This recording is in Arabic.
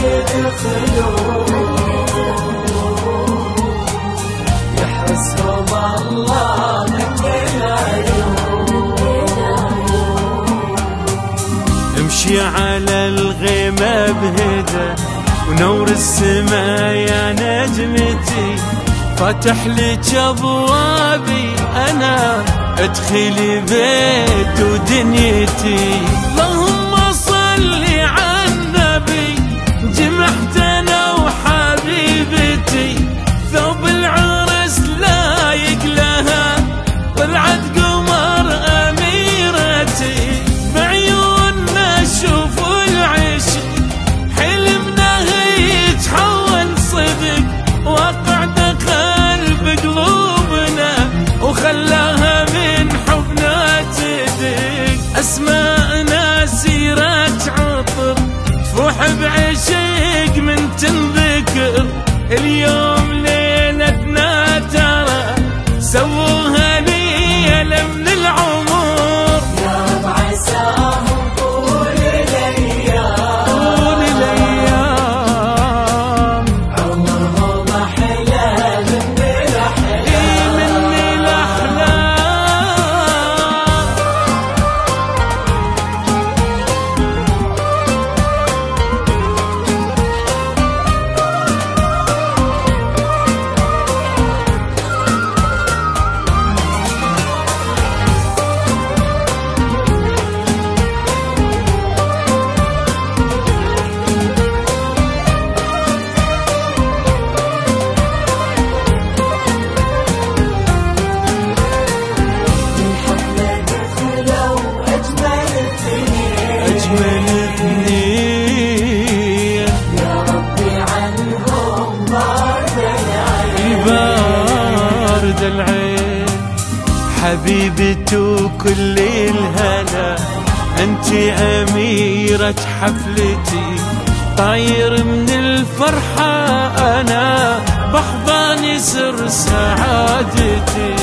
يدخلون يحرسهم الله من العيون. امشي على الغيمة بهدى ونور السما يا نجمتي، فاتح لك ابوابي انا، ادخلي بيت ودنيتي. اللهم صل على النبي، جمعت انا وحبيبتي، ثوب العرس لايق لها، طلعت قمر اميرتي، بعيوننا نشوف العشق، حلمنا يتحول صدق، واقع دخل بقلوبنا وخلاها من حبنا تدق. اسماءنا سيرة عطر تفوح بعشق من تنذكر، اليوم ليلتنا ترى سووها ليلة من العمر. يا رب عساهم طول الايام، طول الايام عمرهم احلى من الاحلام، من الاحلام. أجمل اثنين يا ربي عنهم بارد العين، بارد العين. حبيبته كل الهنا، انت أميرة حفلتي، طاير من الفرحة أنا، بحضن سر سعادتي.